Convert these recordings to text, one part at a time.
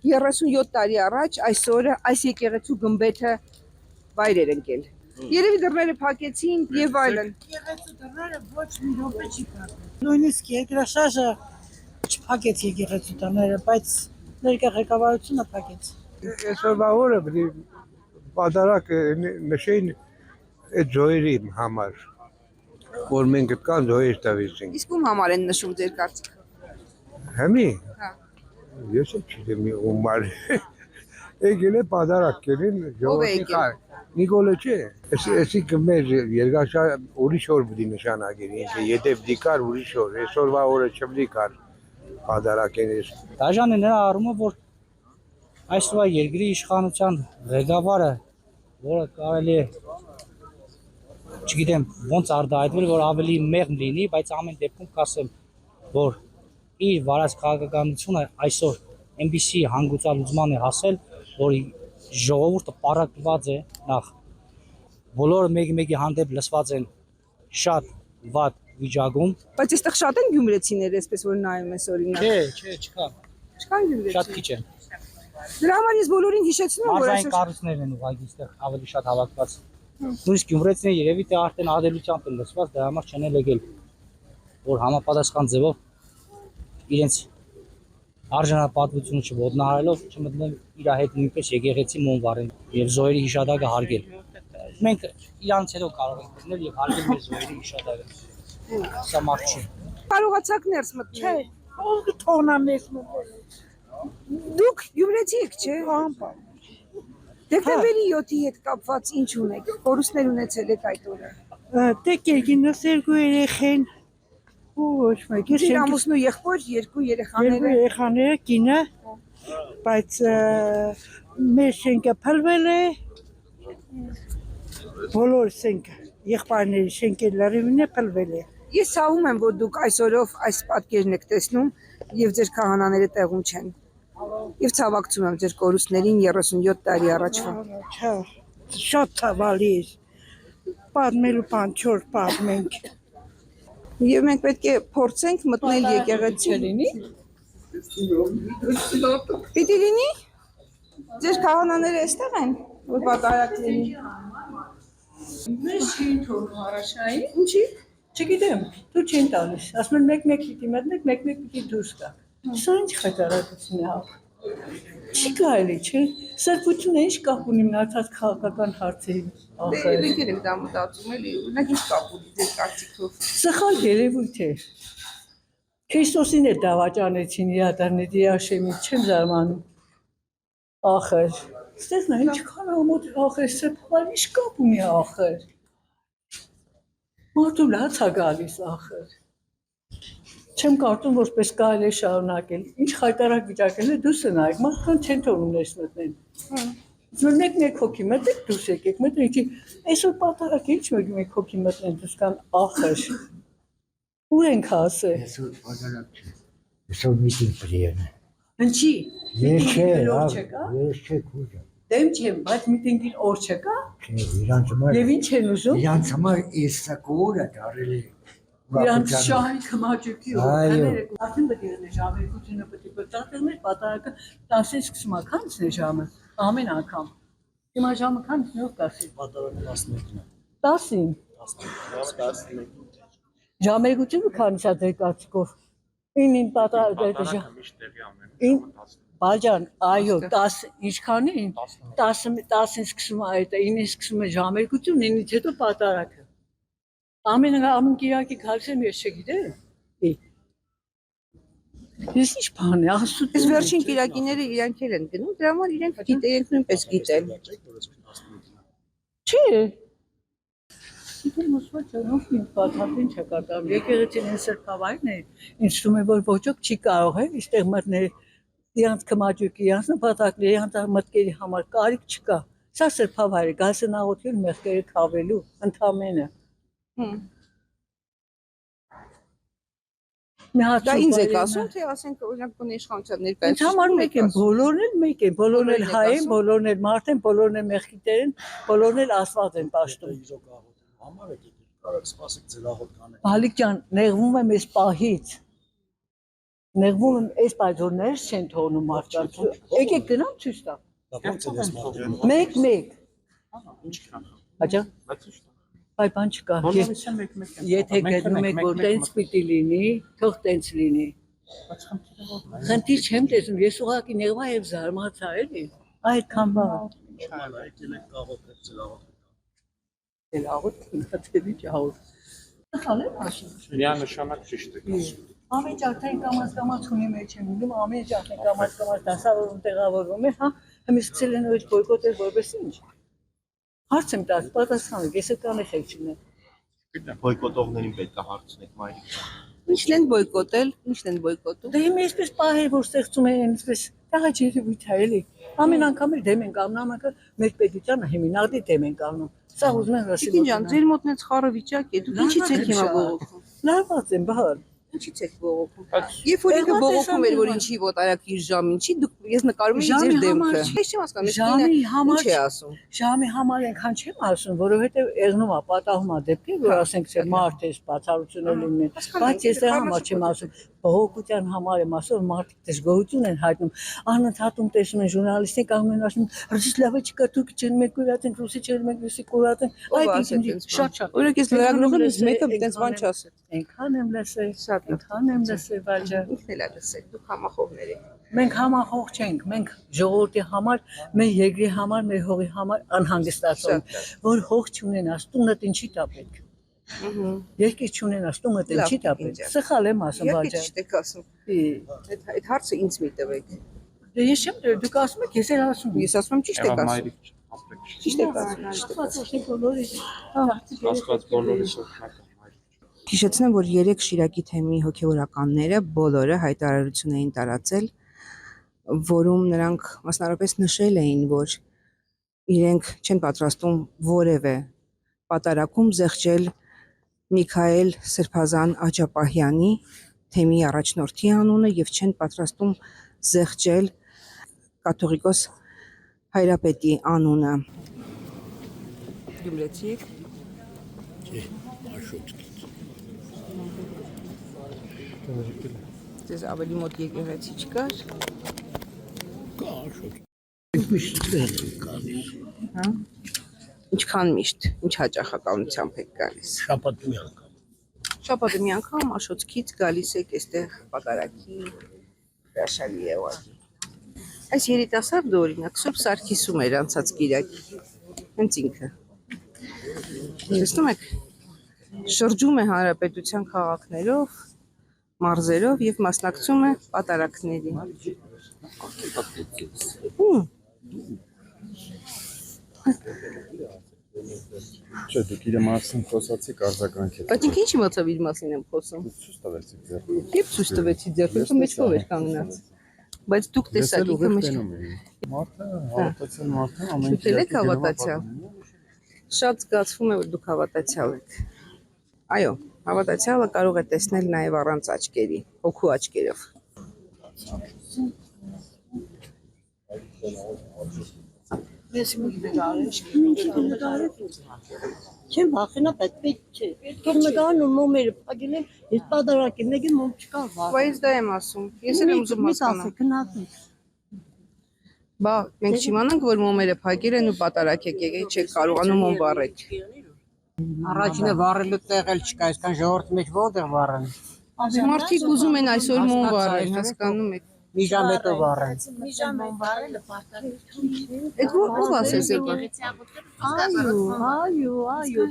37 տարի առաջ այսօրը այս եկեղեցու գմբեթը վայր էր ընկել։ Երևի դռները փակեցին եւ այլն։ Եկեղեցու դռները ոչ մի րոպե չի փակել։ Նույնիսկ երկրաշարժը չփակեց եկեղեցու դռները, բայց ներկա ղեկավարությունը փակեց։ Այսօրվա օրը պատարակ նշեին այդ զոհերի համար, որ մենք կան զոհեր տվեցինք։ Իսկ ում համար են նշում ձեր կարծիքը։ Հիմի Հա։ ես չգիտեմ ումար։ Եկել է պատարակ կերին ժողովրդի խաղ։ Նիկոլը չէ։ Էսի կմեր երկաշար ուրիշ օր պիտի նշանակեր, ինքը եթե պիտի կար ուրիշ օր, այսօրվա օրը չպիտի կար պատարակերից։ Դաժան է նրա առումը, որ այսօր երկրի իշխանության ղեկավարը, որը կարելի է չգիտեմ ոնց արտահայտվել, որ ավելի մեղմ լինի, բայց ամեն դեպքում կասեմ, որ իր վարած քաղաքականությունը այսօր այնպիսի հանգուցալուծման է հասել, որ ժողովուրդը պառակտված է նախ բոլորը մեկ-մեկի հանդեպ լսված են շատ վատ վիճակում։ Բայց այստեղ շատ են գյումրեցիներ, այսպես որ նայում ես օրինակ։ Չէ, չկա։ Չկան գյումրեցի։ Շատ քիչ են։ Դրա համար ես բոլորին հիշեցնում եմ, որ Մարզային կառույցներն են ուղղակի այստեղ ավելի շատ հավաքված։ Նույնիսկ գյումրեցիները երևի թե արդեն ադելությամբ են լսված, դրա համար չեն եկել, որ համապատասխան ձևով իրենց արժանապատվությունը չոտնահարելով չմտնեն իր հետ նույնպես եկեղեցի մոմ վարեն եւ զոհերի հիշատակը հարգել։ Մենք իրանց հետո կարող ենք մտնել եւ հարգել մեր զոհերի հիշատակը։ Սա մարդ չի։ Կարողացաք ներս մտնել։ Չէ, ով կթողնա մեզ մտել։ Դուք գյումրեցի եք, չէ։ Անպայման։ Դեկտեմբերի 7-ի հետ կապված ինչ ունեք։ Կորուստներ ունեցել եք այդ օրը։ Դե կերգինոս երկու երեխեն ու ոչ մեկ։ Ձեր ամուսնու եղբոր, երկու երեխաները։ Երկու երեխաները կինը, բայց մեր շենքը փլվել է։ Բոլոր շենքը, եղբայրների շենքը լրիվին է փլվել է։ Ես ցավում եմ, որ դուք այսօրով այս պատկերն եք տեսնում եւ ձեր քահանաները տեղում չեն։ Եվ ցավակցում եմ ձեր կորուստներին 37 տարի առաջվա։ Չէ, շատ ցավալի է։ Պատմելու բան չոր պատմենք։ Եվ մենք պետք է փորձենք մտնել եկեղեցի։ Լինի։ Պիտի լինի։ Ձեր քահանաները այստեղ են, որ պատարակ լինի։ Մեզ չէին թողնում առաջնային։ Ինչի։ Չգիտեմ, դու չեն տալիս։ Ասում են մեկ-մեկ պիտի մտնեք, մեկ-մեկ պիտի դուրս գա։ Սա ինչ խայտարակություն է հա։ Չի կարելի, չէ։ Սրբությունը ինչ կապ ունի մնացած քաղաքական հարցերին։ Մենք ենք դա մտածում էլի, ունեք ինչ կապ ունի ձեր կարծիքով։ Սխալ երևույթ է։ Քրիստոսին է դավաճանեցին իրադարձի Աշեմի, չեմ զարմանում։ Ախր, ստեղ նա ինչքան ամոթ ախր սրբան ինչ կապ ունի ախր։ Մարդու լաց է գալիս ախր։ Չեմ կարծում, որպես կարելի է շարունակել։ Ինչ խայտարակ վիճակել է դուրս նայեք, մարդկանց չեն թողնում ներս մտնել։ Որ մեկ հոգի մտեք դուրս եկեք, մտեք, այսօր պատարակ է, ինչ մեկ հոգի մտնեն դուրս կան ախր։ Ուր ենք հասել։ Այսօր պատարակ չէ։ Այսօր միտինգ պրիենը։ Ինչի։ Ես չէ, օր չկա։ ես չէ քուժա։ Դեմ չեմ, բայց միտինգին օր չկա։ Չէ, իրանց համար։ Եվ ինչ են ուզում։ Իրանց համար իսակորը դարել է։ Իրանց շահի քմաճուկի Այո։ Արդեն պետք է լինի ժամերկությունը պետք է պատահել պատարակը 10-ից սկսում է, քանցն է ժամը, ամեն անգամ։ Հիմա ժամը քանցն է, ով կասի։ Պատարակը 11-ն է։ 10-ին։ 11-ին։ Ժամերկությունը քանցա դեր կարծիքով։ 9-ին պատարակը միշտ տեղի ամեն։ Բաջան, այո, 10 ինչքանին 10-ին սկսում է այդ 9-ին սկսում է ժամերկություն, 9-ից հետո պատարակը։ Ամեն կիրակի գալիս եմ ես չգիտեմ։ Ես ինչ բան է, ասում Այս վերջին կիրակիները իրանք են գնում, դրա համար իրենք գիտեին նույնպես գիտեն։ Չէ։ Գիտեմ ուսված ով ինձ պատահին չկարտամ։ Եկեղեցին են սրբավայրն է, ինձ թվում է որ ոչոք չի կարող է այստեղ մտնել իրանց կմաճուկի, իրանց նպատակների, իրանց մտքերի համար կարիք չկա։ Սա սրբավայր է, գալիս են աղոթել մեղքերը քավելու, ընդամենը։ Դա ինձ եք ասում, թե ասենք օրինակ բնի իշխանության ներկայացուցիչ։ Ինձ համար մեկ են, բոլորն էլ մեկ են, բոլորն էլ հայ են, բոլորն էլ մարդ են, բոլորն էլ մեղքիտեր են, բոլորն էլ Աստված են պաշտում։ Համար եք կարող սպասեք ձեր աղոտ կանեք։ Բալիկ ջան, նեղվում եմ այս պահից։ Նեղվում եմ այս բայդորներ չեն թողնում մարդկանց։ Եկեք գնամ ցույց տամ։ Մեկ։ Աջա։ Բայ բան չկա։ Եթե գնում եք որ տենց պիտի լինի, թող տենց լինի։ Խնդիր չեմ տեսնում, ես ուղղակի նեղվա եւ զարմացա էլի։ Այդքան բան։ Լավոտ, ինքնատեղի ջահոտ։ Խալեմ ասում։ Միանշանակ ճիշտ եք ասում։ Ամեն ջարդեն կամաց ունի մեջ եմ ունում, ամեն ջարդեն կամաց դասավորում տեղավորվում է, հա, հիմա սկսել են այդ բոյկոտել որպես ինչ։ Հարց եմ տալիս, պատասխանեք, ես այդ կանեխ եք չունեմ։ Բոյկոտողներին պետք է հարցնեք մայրիկ։ Ինչն են բոյկոտել, ինչն են բոյկոտում։ Դե հիմա այսպես պահեր, որ ստեղծում են այսպես, դա ջերևույթ է էլի։ Ամեն անգամ էլ դեմ են կանգնում, ամենը մեր պետությանը հիմնադի դեմ են կանգնում։ Սա ուզում են լսել։ Ինչ ջան, ձեր մոտ նենց խառը վիճակ է, դուք ինչի՞ց եք հիմա բողոքում։ Լարված եմ, բահար։ Ինչի՞ց եք բողոքում։ Երբ որ ինքը բողոքում էր, որ ինչի ոտարակիր ժամ, ինչի դուք ես նկարում եի ձեր դեմքը։ Ես չեմ հասկանում, Ժամի համար ինչ է ասում։ Ժամի համար այնքան չեմ ասում, որովհետև եղնում է պատահում է դեպքեր, որ ասենք թե մարդ է բացառությունը լինի, բայց ես դրա համար չեմ ասում, բողոքության համար եմ ասում, որ մարդիկ դժգոհություն են հայտնում, անընդհատում տեսնում են ժուրնալիստին կանգնում են ասում, ռուսլավը չկա, դուք չեն մեկ կուրատեն, ռուսի չեն մեկ ռուսի կուրատեն, այդ ինչ շատ։ Օրինակ ես լրագրողը ինձ մեկը այդպես բան չասել։ Այնքան եմ լսել, Շատ այնքան եմ լսել, բաժա։ ինքն էլ է լսել, դուք համախոհներ եք։ Մենք համախոհ չենք, մենք ժողովրդի համար, մեր երկրի համար, մեր հողի համար անհանգստացող ենք, որ հող չունենաս, տունդ ինչի տապեք։ Երկիր չունենաս, տունդ ինչի տապեք։ Սխալ եմ ասում, Երկի բաժա։ ճիշտ եք ասում։ Այդ հարցը ինձ մի տվեք։ Դե ես չեմ դրել, դուք ասում եք, ես էլ ասում եմ։ Ես ասում եմ ճիշտ եք Եվ ասում։ մայրիկ ապրեք։ Ճիշտ եք ասում, ճիշտ եք ասում։ Աստված բոլորիս օգնական մայրիկ։ Հիշեցնեմ, որ 3 Շիրակի թեմի հոգևորականները բոլորը հայտարարություն էին տարածել, որում նրանք մասնավորապես նշել էին, որ իրենք չեն պատրաստում որևէ պատարակում զեղչել Միքայել Սրբազան Աջապահյանի թեմի առաջնորդի անունը եւ չեն պատրաստում զեղչել կաթողիկոս Հայրապետի անունը։ Գյումրեցի եք։ Ձեզ ավելի մոտ եկեղեցի չկար։ Հա։ Ինչքան միշտ, ինչ հաճախականությամբ եք գալիս։ Շաբաթը մի անգամ Աշոտքից գալիս եք այստեղ պատարակի հրաշալի է ուղղակի։ Այս երիտասարդը օրինակ Սուրբ Սարգիսում էր անցած կիրակի։ Հենց ինքը։ Տեսնում եք, շրջում է հանրապետության քաղաքներով, մարզերով եւ մասնակցում է պատարակներին։ Չէ, դուք իր մասին խոսացիք արձագանքեք։ Բայց ինքը ինչի մոտ իր մասին եմ խոսում։ Ցույց տվեցիք ձեռքը։ Եվ ցույց տվեցի ձեռքը մեջքով էր կանգնած։ Բայց դուք տեսաք ինքը մեջ։ Մարդը, հավատացյալ մարդը ամեն Դուք եք հավատացյալ։ Շատ զգացվում է, որ դուք հավատացյալ եք։ Այո, հավատացյալը կարող է տեսնել նաև առանց աչքերի, հոգու աչքերով։ Չեմ վախենա, պետք չէ։ Թող նկարն ու նոմերը փակել են, ես պատարակեմ, մեկ էլ մոմ չկա վախ։ Բայց դա եմ ասում։ Ես էլ եմ ուզում հասկանալ։ Գնացեք։ Բա մենք չիմանանք, որ մոմերը փակել են ու պատարակ եք եկեք, չեք կարողանում մոմ վառեք։ Առաջինը վառելու տեղ էլ չկա, այսքան ժողովրդի մեջ որտեղ վառեն։ Մարդիկ ուզում են այսօր մոմ վառել, հասկանում եք։ Մի ժամ հետո վառեն։ Մի ժամ մոմ վառելը պարտադիր։ Այդ ով ասես եք։ Այո,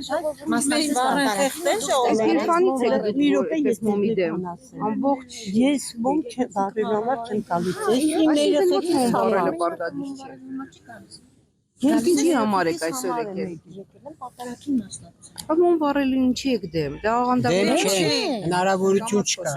մասնավոր վառեն խեղտեն Այս երբանից եք մի րոպե ես մոմի դեմ։ Ամբողջ ես մոմ չեմ վառելու համար չեմ գալիս։ Այսինքն ոչ մոմ վառելը պարտադիր չէ։ Ես ինչի համար եք այսօր եկել։ Եկել եմ պատարակին մասնակցել։ Բա մոմ վառելուն ինչի եք դեմ։ Դա աղանդավոր Դեմ չէ, հնարավորություն չկա։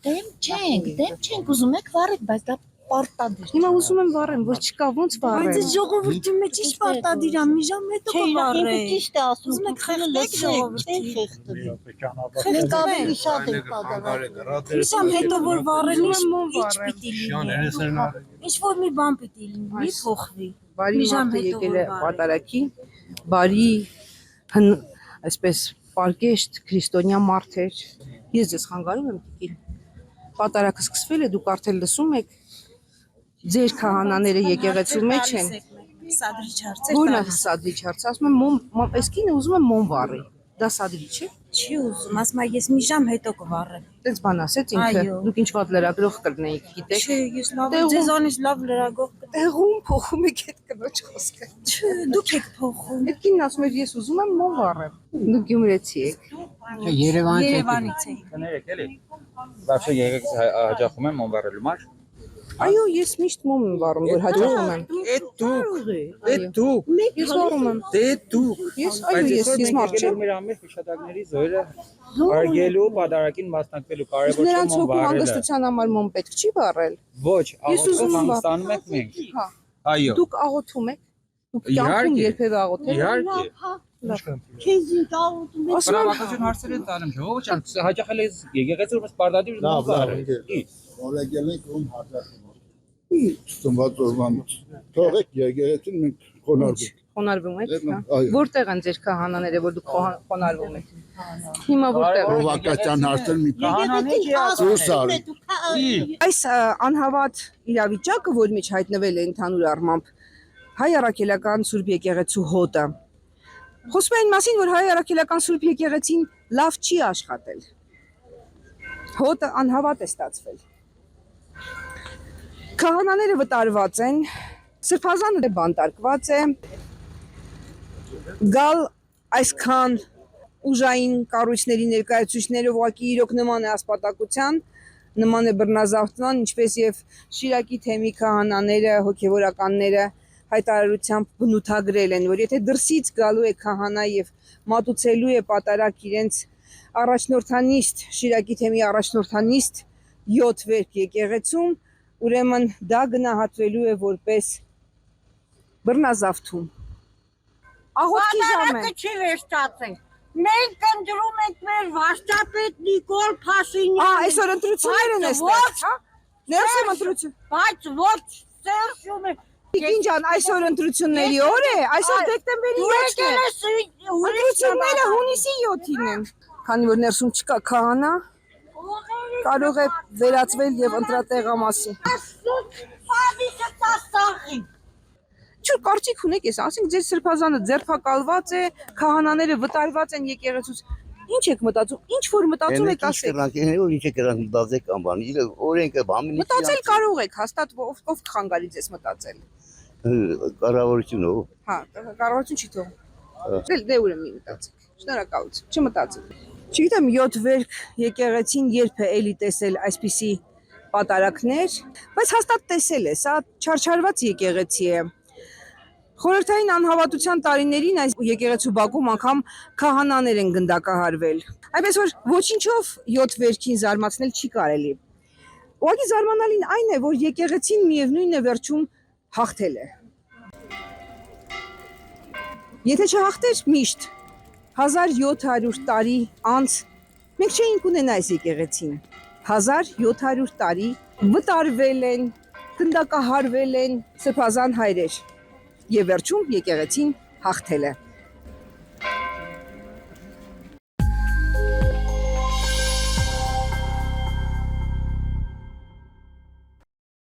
Դեմ չենք, ուզում եք վառեք, բայց դա պարտադիր։ Հիմա ուզում եմ վառեմ, որ չկա ոնց Բայց վառեմ։ այս ժողովրդի մեջ ինչ պարտադիր է, մի ժամ հետո կվառեն։ Ճիշտ է ասում, ուզում եք խեղդեք ժողովրդին, խեղդեք։ Մենք ավելի շատ ենք պատահել։ Մի ժամ հետո որ վառելու եմ մոմ վառեմ։ Ինչ որ մի բան պիտի լինի, փոխվի։ Բարի մարդը եկել է պատարակի, բարի այսպես պարկեշտ քրիստոնյա մարդ էր։ Ես ձեզ խանգարում եմ տիկին։ Պատարակը սկսվել է, դուք արդեն լսում եք։ Ձեր քահանաները եկեղեցու մեջ են։ Սադրիչ հարց Ո՞րն է սադրիչ հարց, ասում եմ մոմ, այս կինը ուզում է մոմ վառի։ Դա սադրիչ է։ չի ուզում, ասում է ես մի ժամ հետո կվառեմ։ Տենց բան ասեց ինքը։ Այո։ Դուք ինչ վատ լրագրող կլնեիք, գիտեք։ Չէ, ես լավ Տեղում- ձեզանից լավ լրագող կտա։ Տեղում փոխում եք այդ կնոջ խոսքը։ Չէ, դուք եք փոխում։ Այդ կինն ասում էր ես ուզում եմ մոմ վառեմ։ Դուք գյումրեցի եք։ Երևանից Երևանից եք։ Կներեք էլի։ Բացի եկեք հաջախում եմ մոմբարելու մար։ Այո, ես միշտ մոմ եմ վառում, որ հաջողում եմ։ Էդ դուք։ Ես վառում եմ։ Դե դուք։ Ես այո, ես մարդ չեմ։ Մեր ամեն հիշադակների զոհերը արգելու, պատարակին մասնակցելու կարևոր Նրանց մոմ հոգու վառելը։ հանգստության համար մոմ պետք չի վառել։ Ոչ, Ես ուզում եմ աղոթում ենք մենք։ Հա։ Այո։ Դուք աղոթում եք։ Դուք կյանքում Իհարկե։ երբևէ աղոթել եք։ Իհարկե։ Քեզ ինչ աղոթում եք։ Ասում եմ, Բրավակացություն հարցեր են տալում, ժողովուրդ ջան, հաջախել ես եկեղեցու ուրեմն պարտադիր մոմ վառել։ Օրագելենք ում հաջախում։ Ստումված օրվանից։ Թողեք եկեղեցին մենք խոնարհվենք։ խոնարհվում եք։ հա։ Այո։ Որտեղ են ձեր քահանաները, որ դուք խոնարհվում եք։ Հիմա որտեղ են։ Պրովոկացիան հարցեր մի Ասում է դուք Այս անհավատ իրավիճակը, որ մեջ հայտնվել է ընդհանուր առմամբ հայ առաքելական Սուրբ եկեղեցու հոտը։ Խոսում է այն մասին, որ հայ առաքելական Սուրբ եկեղեցին լավ չի աշխատել։ Հոտը անհավատ է ստացվել։ Քահանաները վտարված են, սրբազանը բանտարկված է, գալ այսքան ուժային կառույցների ներկայացուցիչները ուղղակի իրոք նման է ասպատակության, նման է բռնազավթման, ինչպես եւ Շիրակի թեմի քահանաները, հոգեվորականները հայտարարությամբ բնութագրել են, որ եթե դրսից գալու է քահանա եւ մատուցելու է պատարակ իրենց առաջնորդանիստ, Շիրակի թեմի առաջնորդանիստ 7 վերք եկեղեցում, ուրեմն դա գնահատվելու է որպես բռնազավթում։ Աղոթքի ժամ է։ չի վերջացել։ Մենք ընտրում ենք մեր վարչապետ Նիկոլ Փաշինյանին։ Այսօր ընտրություններ են այստեղ, հա։ Ներս եմ ընտրություն։ Բայց ոչ Սերժյուն է։ Տիկին ջան, այսօր ընտրությունների օր է, այսօր դեկտեմբերի 7-ն է։ Ընտրությունները հունիսի 7-ին են։ Քանի որ ներսում չկա քահանա, կարող է վերածվել եւ ընտրատեղամասի։ Ինչ կարծիք ունեք ես, ասենք ձեր սրբազանը ձերբակալված է, քահանաները վտարված են եկեղեցուց։ Ինչ եք մտածում, ինչ որ մտածում եք ասեք։ Ինչ է կրանք մտածեք անբան, օրենքը բամինի Մտածել կարող եք, հաստատ ով կխանգարի ձեզ մտածել։ կառավարությունով։ Հա, կառավարություն չի թողում։ Դե ուրեմն մի մտածեք։ Շնորհակալություն։ Չմտածեք։ Չգիտեմ 7 վերք եկեղեցին երբ է էլի տեսել այսպիսի պատարակներ, բայց հաստատ տեսել է, սա չարչարված եկեղեցի է։ Խորհրդային անհավատության տարիներին այս եկեղեցու բակում անգամ քահանաներ են գնդակահարվել։ Այնպես որ ոչինչով 7 վերքին զարմացնել չի կարելի։ Ուղղակի զարմանալին այն է, որ եկեղեցին միևնույն է վերջում հաղթել է։ Եթե չհաղթեր միշտ 1700 տարի անց մենք չէինք ունենա այս եկեղեցին։ 1700 տարի վտարվել են, գնդակահարվել են սրբազան հայրեր։ Եվ վերջում եկեղեցին հաղթել է։